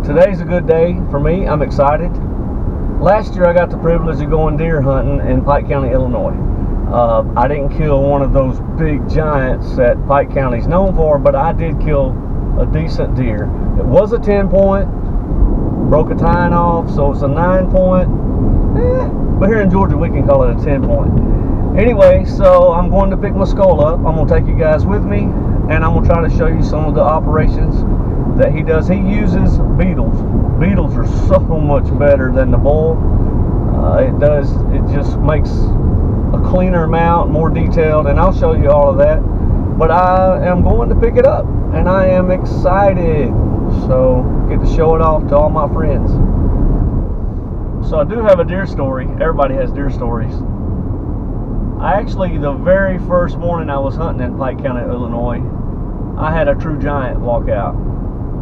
today's a good day for me. I'm excited. Last year I got the privilege of going deer hunting in Pike County, Illinois. I didn't kill one of those big giants that Pike County's known for, but I did kill a decent deer. It was a 10-point, broke a tine off, so it's a 9-point. But here in Georgia we can call it a 10-point. Anyway, so I'm going to pick my skull up. I'm going to take you guys with me, and I'm going to try to show you some of the operations that he does. He uses Beatles. Beatles are so much better than the bull. It just makes a cleaner mount, more detailed, and I'll show you all of that. But I am going to pick it up, and I am excited. So get to show it off to all my friends. So I do have a deer story. Everybody has deer stories. The very first morning I was hunting in Pike County, Illinois, I had a true giant walk out.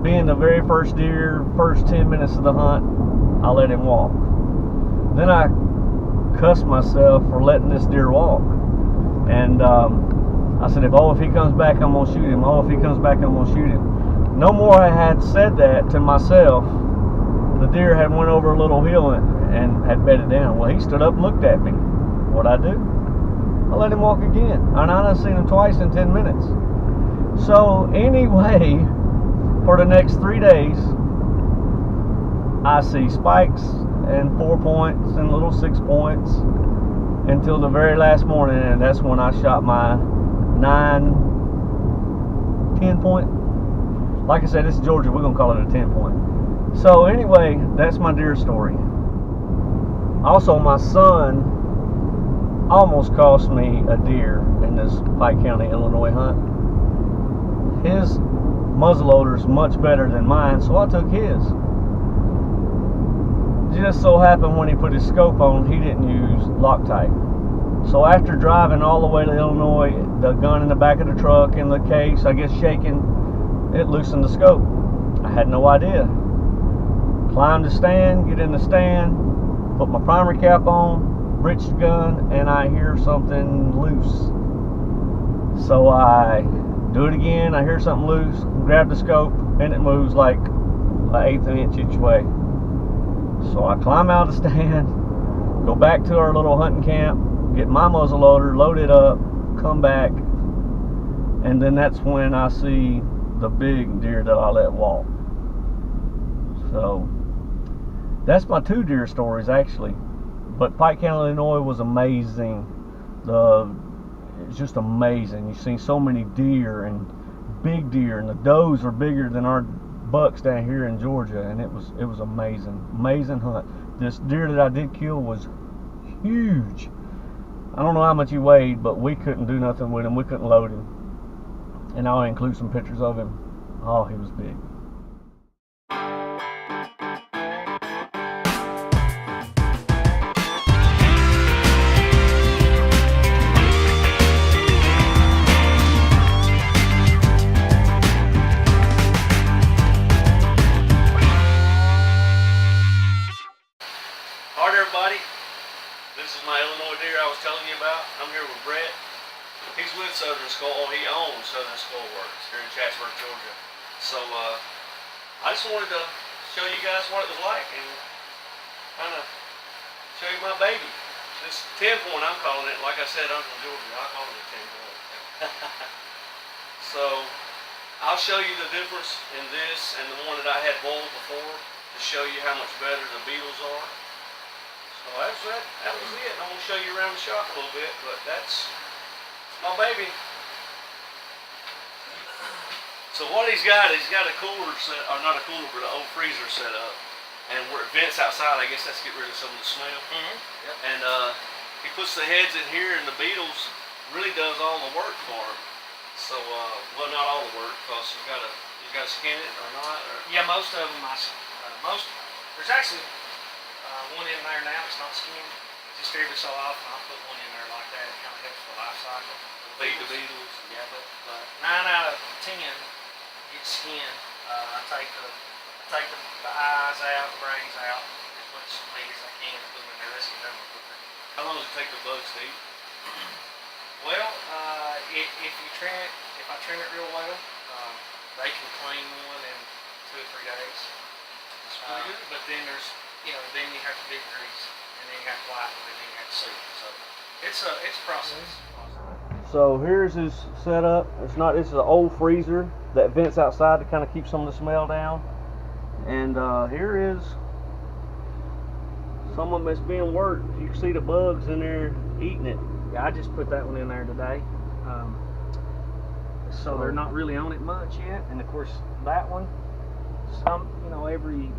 Being the very first deer, first 10 minutes of the hunt, I let him walk. Then I cussed myself for letting this deer walk. And I said, if he comes back, I'm going to shoot him. If he comes back, I'm going to shoot him. No more I had said that to myself, the deer had went over a little hill and had bedded down. Well, he stood up and looked at me. What'd I do? I let him walk again. And I done seen him twice in 10 minutes. So anyway, for the next 3 days, I see spikes and 4 points and little 6 points until the very last morning, and that's when I shot my 10 point. Like I said, this is Georgia. We're gonna call it a 10 point. So anyway, that's my deer story. Also, my son almost cost me a deer in this Pike County, Illinois hunt. His muzzleloader's much better than mine, so I took his. Just so happened when he put his scope on, he didn't use Loctite. So after driving all the way to Illinois, the gun in the back of the truck, in the case, I guess shaking, it loosened the scope. I had no idea. Climbed the stand, get in the stand, put my primer cap on, bridge the gun, and I hear something loose. So I do it again, I hear something loose, grab the scope, and it moves like an 1/8 inch each way. So I climb out of the stand, go back to our little hunting camp, get my muzzle loader, load it up, come back, and then that's when I see the big deer that I let walk. So that's my 2 deer stories actually. But Pike County, Illinois was amazing. It's just amazing. You've seen so many deer and big deer, and the does are bigger than our bucks down here in Georgia, and it was amazing hunt. This deer that I did kill was huge. I don't know how much he weighed, but we couldn't do nothing with him. We couldn't load him, and I'll include some pictures of him. Oh, he was big. This is my Illinois deer I was telling you about. I'm here with Brett. He's with Southern Skull. He owns Southern Skull Works here in Chatsworth, Georgia. So I just wanted to show you guys what it was like and kind of show you my baby. This 10 point, I'm calling it. Like I said, I'm from Georgia. I call it a 10 point. So I'll show you the difference in this and the one that I had boiled before to show you how much better the Beatles are. So that was it. I'm going to show you around the shop a little bit, but that's my baby. So what he's got a cooler set, or not a cooler, but an old freezer set up. And where it vents outside, I guess that's to get rid of some of the smell. Yep. And he puts the heads in here, and the Beatles really does all the work for him. So, well, not all the work, because you gotta skin it or not. Or... Yeah, most of them, there's actually one in there now that's not skinned. Just every so often I'll put one in there like that. It kind of helps the life cycle. Feed the Beatles. Yeah, but 9 out of 10 get skinned. I take the eyes out, the brains out, as much meat as I can to put them in there. Let's get done with it. How long does it take the bugs to eat? Well, if I trim it real well, they can clean one in 2 or 3 days. But then there's, then you have to degrease, and then you have to lighten, and then you have to seal. So it's a process. So here's his setup. This is an old freezer that vents outside to kind of keep some of the smell down. And here is some of them that's being worked. You can see the bugs in there eating it. Yeah, I just put that one in there today. So they're not really on it much yet. And of course that one,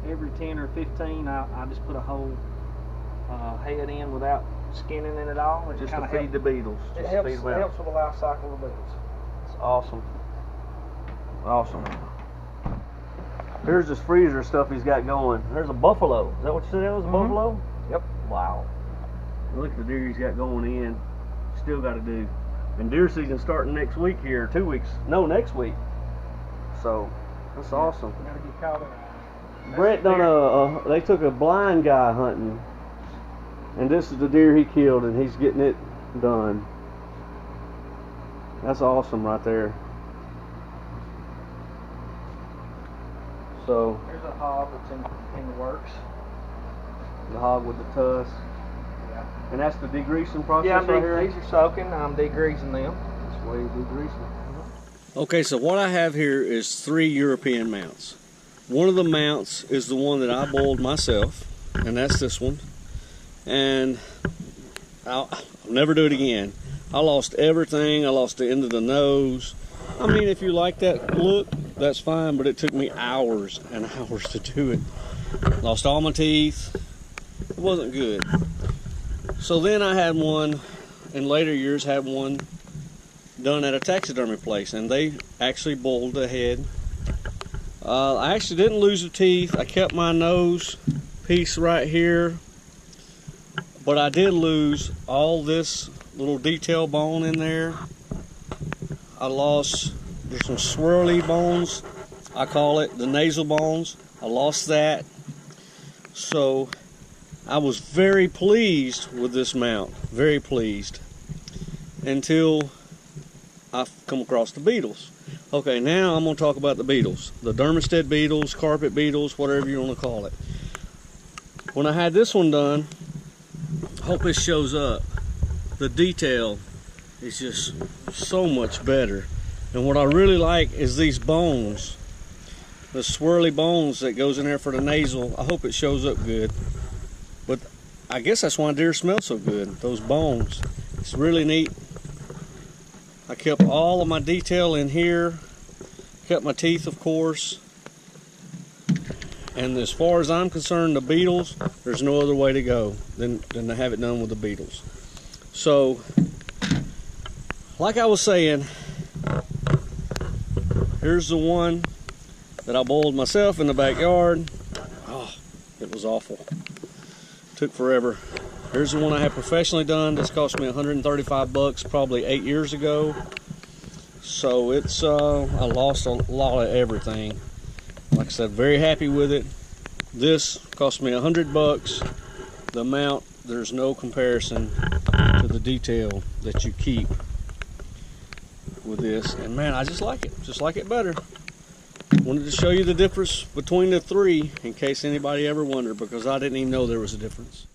every 10 or 15, I just put a whole head in without skinning it at all. Just to feed the beetles. It helps with the life cycle of the beetles. It's awesome. Awesome. Here's this freezer stuff he's got going. There's a buffalo. Is that what you said that was, a buffalo? Yep. Wow. Look at the deer he's got going in. Still got to do. And deer season starting next week here, 2 weeks. No, next week. So, that's awesome. We gotta get caught in. Brett done they took a blind guy hunting. And this is the deer he killed, and he's getting it done. That's awesome right there. So there's a hog that's in the works. The hog with the tusk. Yeah. And that's the degreasing process Yeah, right here? these are soaking. I'm degreasing them. That's the way you degreasing. Okay, so what I have here is 3 European mounts. One of the mounts is the one that I boiled myself, and that's this one. And I'll never do it again. I lost everything. I lost the end of the nose. I mean, if you like that look, that's fine, but it took me hours and hours to do it. Lost all my teeth. It wasn't good. So then I had one, in later years, had one done at a taxidermy place, and they actually boiled the head. I actually didn't lose the teeth. I kept my nose piece right here, but I did lose all this little detail bone in there. I lost, there's some swirly bones, I call it, the nasal bones. I lost that. So I was very pleased with this mount, very pleased, until I come across the beetles. Okay, now I'm going to talk about the beetles, the Dermisted beetles, carpet beetles, whatever you want to call it. When I had this one done, I hope this shows up. The detail is just so much better. And what I really like is these bones, the swirly bones that goes in there for the nasal. I hope it shows up good. But I guess that's why deer smell so good, those bones. It's really neat. I kept all of my detail in here, kept my teeth, of course. And as far as I'm concerned, the beetles, there's no other way to go than to have it done with the beetles. So, like I was saying, here's the one that I boiled myself in the backyard. Oh, it was awful. Took forever. Here's the one I had professionally done. This cost me 135 bucks probably 8 years ago. So it's I lost a lot of everything. Like I said, very happy with it. This cost me 100 bucks. The mount, there's no comparison to the detail that you keep with this. And man, I just like it better. Wanted to show you the difference between the 3 in case anybody ever wondered, because I didn't even know there was a difference.